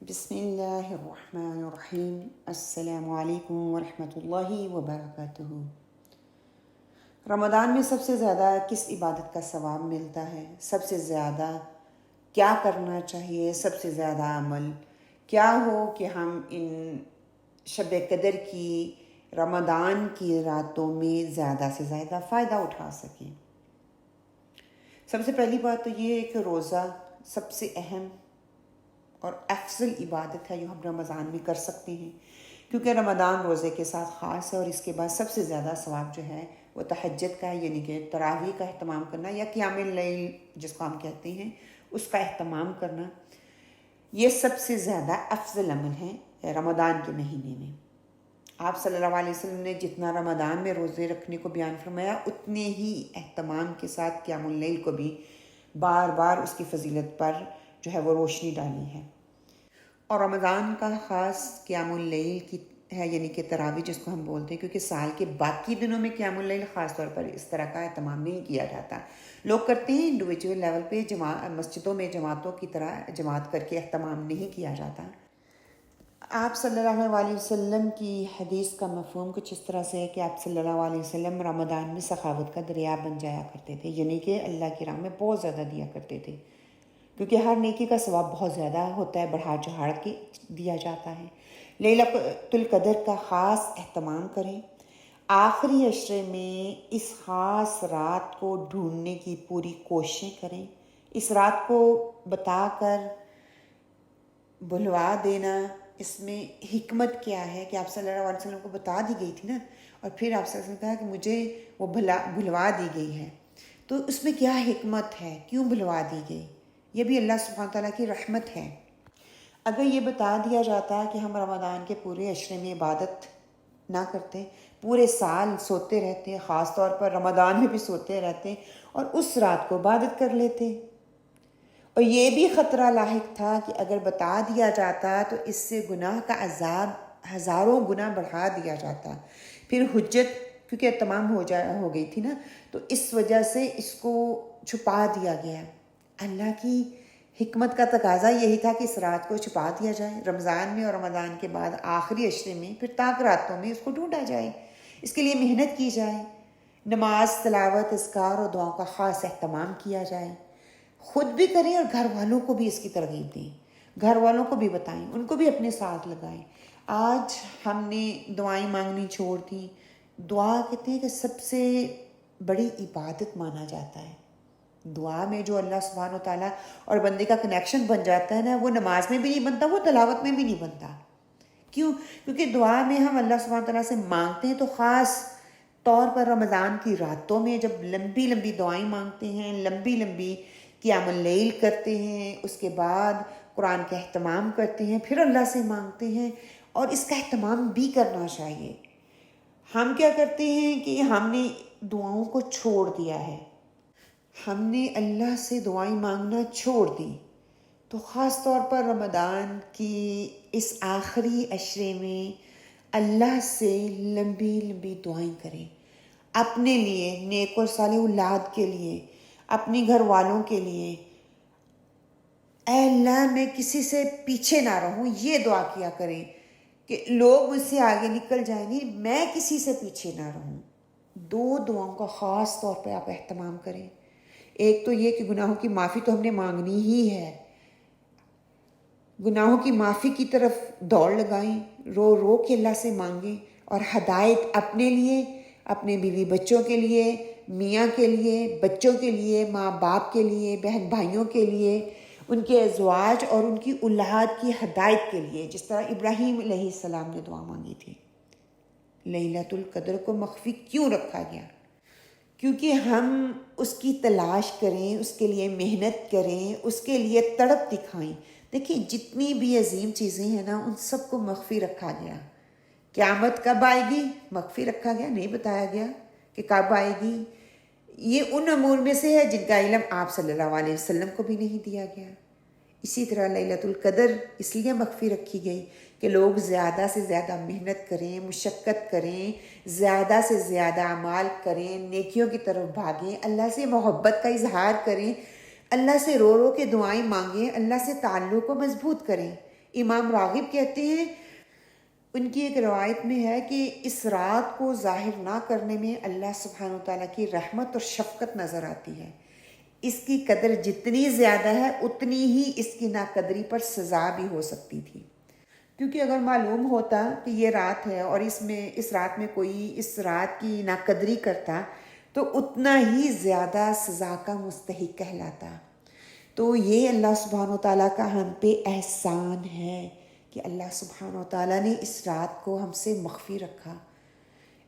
بسم اللہ الرحمن الرحیم۔ السلام علیکم ورحمۃ اللہ وبرکاتہ۔ رمضان میں سب سے زیادہ کس عبادت کا ثواب ملتا ہے؟ سب سے زیادہ کیا کرنا چاہیے؟ سب سے زیادہ عمل کیا ہو کہ ہم ان شب قدر کی رمضان کی راتوں میں زیادہ سے زیادہ فائدہ اٹھا سکیں؟ سب سے پہلی بات تو یہ ہے کہ روزہ سب سے اہم اور افضل عبادت ہے جو ہم رمضان میں کر سکتے ہیں، کیونکہ رمضان روزے کے ساتھ خاص ہے، اور اس کے بعد سب سے زیادہ ثواب جو ہے وہ تہجد کا ہے، یعنی کہ تراویح کا اہتمام کرنا یا قیام اللیل جس کو ہم کہتے ہیں اس کا اہتمام کرنا۔ یہ سب سے زیادہ افضل عمل ہے رمضان کے مہینے میں۔ آپ صلی اللہ علیہ وسلم نے جتنا رمضان میں روزے رکھنے کو بیان فرمایا، اتنے ہی اہتمام کے ساتھ قیام اللیل کو بھی بار بار اس کی فضیلت پر جو ہے وہ روشنی ڈالی ہے۔ اور رمضان کا خاص قیام اللیل کی ہے، یعنی کہ تراویح جس کو ہم بولتے ہیں، کیونکہ سال کے باقی دنوں میں قیام اللیل خاص طور پر اس طرح کا اہتمام نہیں کیا جاتا۔ لوگ کرتے ہیں انڈیویجول لیول پہ، مسجدوں میں جماعتوں کی طرح جماعت کر کے اہتمام نہیں کیا جاتا۔ آپ صلی اللہ علیہ وسلم کی حدیث کا مفہوم کچھ اس طرح سے ہے کہ آپ صلی اللہ علیہ وسلم رمضان میں سخاوت کا دریا بن جایا کرتے تھے، یعنی کہ اللہ کی راہ میں بہت زیادہ دیا کرتے تھے، کیونکہ ہر نیکی کا ثواب بہت زیادہ ہوتا ہے، بڑھا چڑھا کے دیا جاتا ہے۔ لیلۃ القدر کا خاص اہتمام کریں، آخری عشرے میں اس خاص رات کو ڈھونڈنے کی پوری کوششیں کریں۔ اس رات کو بتا کر بھلوا دینا، اس میں حکمت کیا ہے کہ آپ صلی اللہ علیہ وسلم کو بتا دی گئی تھی نا، اور پھر آپ صلی اللہ علیہ وسلم نے کہا کہ مجھے وہ بھلوا دی گئی ہے، تو اس میں کیا حکمت ہے، کیوں بھلوا دی گئی؟ یہ بھی اللہ سبحانہ تعالیٰ کی رحمت ہے۔ اگر یہ بتا دیا جاتا کہ ہم رمضان کے پورے عشرے میں عبادت نہ کرتے، پورے سال سوتے رہتے، خاص طور پر رمضان میں بھی سوتے رہتے، اور اس رات کو عبادت کر لیتے، اور یہ بھی خطرہ لاحق تھا کہ اگر بتا دیا جاتا تو اس سے گناہ کا عذاب ہزاروں گنا بڑھا دیا جاتا، پھر حجت کیونکہ تمام ہو گئی تھی نا، تو اس وجہ سے اس کو چھپا دیا گیا۔ اللہ کی حکمت کا تقاضا یہی تھا کہ اس رات کو چھپا دیا جائے رمضان میں، اور رمضان کے بعد آخری عشرے میں پھر تاک راتوں میں اس کو ڈھونڈا جائے، اس کے لیے محنت کی جائے، نماز، تلاوت، اذکار اور دعاؤں کا خاص اہتمام کیا جائے، خود بھی کریں اور گھر والوں کو بھی اس کی ترغیب دیں، گھر والوں کو بھی بتائیں، ان کو بھی اپنے ساتھ لگائیں۔ آج ہم نے دعائیں مانگنی چھوڑ دی۔ دعا کہتے ہیں کہ سب سے بڑی عبادت مانا جاتا ہے۔ دعا میں جو اللہ سبحانہ و تعالیٰ اور بندے کا کنیکشن بن جاتا ہے نا، وہ نماز میں بھی نہیں بنتا، وہ تلاوت میں بھی نہیں بنتا۔ کیوں؟ کیونکہ دعا میں ہم اللہ سبحانہ و تعالیٰ سے مانگتے ہیں، تو خاص طور پر رمضان کی راتوں میں جب لمبی لمبی دعائیں مانگتے ہیں، لمبی لمبی قیام اللیل کرتے ہیں، اس کے بعد قرآن کا اہتمام کرتے ہیں، پھر اللہ سے مانگتے ہیں، اور اس کا اہتمام بھی کرنا چاہیے۔ ہم کیا کرتے ہیں کہ ہم نے دعاؤں کو چھوڑ دیا ہے، ہم نے اللہ سے دعائیں مانگنا چھوڑ دی، تو خاص طور پر رمضان کی اس آخری عشرے میں اللہ سے لمبی لمبی دعائیں کریں، اپنے لیے، نیک اور صالح اولاد کے لیے، اپنی گھر والوں کے لیے۔ اے اللہ میں کسی سے پیچھے نہ رہوں، یہ دعا کیا کریں کہ لوگ مجھ سے آگے نکل جائیں، نہیں میں کسی سے پیچھے نہ رہوں۔ دو دعاؤں کا خاص طور پہ آپ اہتمام کریں۔ ایک تو یہ کہ گناہوں کی معافی تو ہم نے مانگنی ہی ہے، گناہوں کی معافی کی طرف دوڑ لگائیں، رو رو کے اللہ سے مانگیں، اور ہدایت اپنے لیے، اپنے بیوی بچوں کے لیے، میاں کے لیے، بچوں کے لیے، ماں باپ کے لیے، بہن بھائیوں کے لیے، ان کے ازواج اور ان کی اولاد کی ہدایت کے لیے، جس طرح ابراہیم علیہ السلام نے دعا مانگی تھی۔ لیلۃ القدر کو مخفی کیوں رکھا گیا؟ کیونکہ ہم اس کی تلاش کریں، اس کے لیے محنت کریں، اس کے لیے تڑپ دکھائیں۔ دیکھیں جتنی بھی عظیم چیزیں ہیں نا، ان سب کو مخفی رکھا گیا۔ قیامت کب آئے گی؟ مخفی رکھا گیا، نہیں بتایا گیا کہ کب آئے گی۔ یہ ان امور میں سے ہے جن کا علم آپ صلی اللہ علیہ وسلم کو بھی نہیں دیا گیا۔ اسی طرح لیلۃ القدر اس لیے مخفی رکھی گئی کہ لوگ زیادہ سے زیادہ محنت کریں، مشقت کریں، زیادہ سے زیادہ اعمال کریں، نیکیوں کی طرف بھاگیں، اللہ سے محبت کا اظہار کریں، اللہ سے رو رو کے دعائیں مانگیں، اللہ سے تعلق کو مضبوط کریں۔ امام راغب کہتے ہیں، ان کی ایک روایت میں ہے کہ اس رات کو ظاہر نہ کرنے میں اللہ سبحانہ و تعالیٰ کی رحمت اور شفقت نظر آتی ہے۔ اس کی قدر جتنی زیادہ ہے اتنی ہی اس کی ناقدری پر سزا بھی ہو سکتی تھی، کیونکہ اگر معلوم ہوتا کہ یہ رات ہے اور اس رات میں کوئی اس رات کی ناقدری کرتا تو اتنا ہی زیادہ سزا کا مستحق کہلاتا۔ تو یہ اللہ سبحانہ و تعالیٰ کا ہم پہ احسان ہے کہ اللہ سبحانہ و تعالیٰ نے اس رات کو ہم سے مخفی رکھا،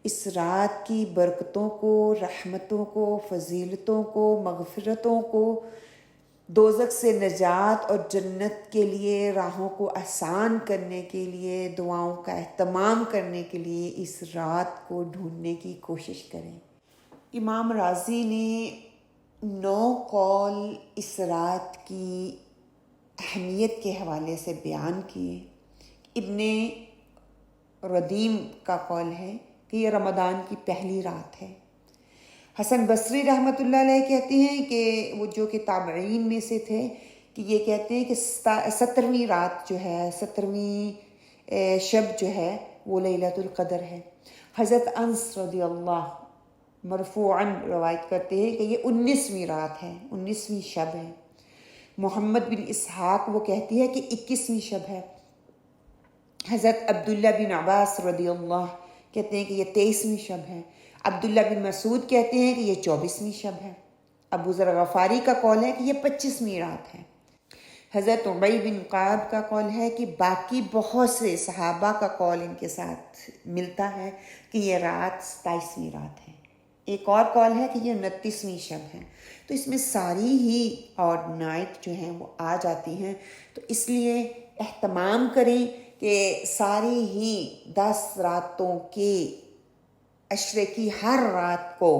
اس رات کی برکتوں کو، رحمتوں کو، فضیلتوں کو، مغفرتوں کو، دوزخ سے نجات اور جنت کے لیے راہوں کو آسان کرنے کے لیے، دعاؤں کا اہتمام کرنے کے لیے اس رات کو ڈھونڈنے کی کوشش کریں۔ امام رازی نے 9 قول اس رات کی اہمیت کے حوالے سے بیان کیے۔ ابن ردیم کا قول ہے کہ یہ رمضان کی پہلی رات ہے۔ حسن بصری رحمۃ اللہ علیہ کہتے ہیں کہ وہ جو کہ تابعین میں سے تھے، کہ یہ کہتے ہیں کہ 17ویں رات جو ہے، 17ویں شب جو ہے وہ لیلۃ القدر ہے۔ حضرت انس رضی اللہ مرفوعاً روایت کرتے ہیں کہ یہ 19ویں رات ہے، 19ویں شب ہے۔ محمد بن اسحاق وہ کہتی ہے کہ 21ویں شب ہے۔ حضرت عبداللہ بن عباس رضی اللہ کہتے ہیں کہ یہ 23ویں شب ہے۔ عبداللہ بن مسعود کہتے ہیں کہ یہ 24ویں شب ہے۔ ابو ذر غفاری کا قول ہے کہ یہ 25ویں رات ہے۔ حضرت عبی بن قعب کا قول ہے کہ باقی بہت سے صحابہ کا قول ان کے ساتھ ملتا ہے کہ یہ رات 27ویں رات ہے۔ ایک اور قول ہے کہ یہ 29ویں شب ہے۔ تو اس میں ساری ہی اور نائٹ جو ہیں وہ آ جاتی ہیں، تو اس لیے اہتمام کریں کہ ساری ہی 10 راتوں کے عشرے کی ہر رات کو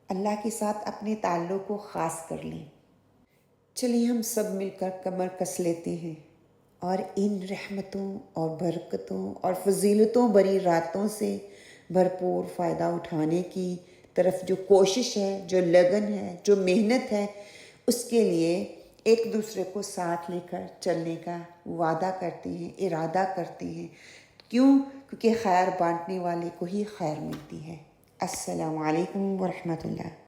اللہ کے ساتھ اپنے تعلق کو خاص کر لیں۔ چلیے ہم سب مل کر کمر کس لیتے ہیں اور ان رحمتوں اور برکتوں اور فضیلتوں بری راتوں سے بھرپور فائدہ اٹھانے کی طرف جو کوشش ہے، جو لگن ہے، جو محنت ہے، اس کے لیے ایک دوسرے کو ساتھ لے کر چلنے کا وعدہ کرتے ہیں، ارادہ کرتے ہیں۔ کیوں؟ کیونکہ خیر بانٹنے والے کو ہی خیر ملتی ہے۔ السلام علیکم ورحمۃ اللہ۔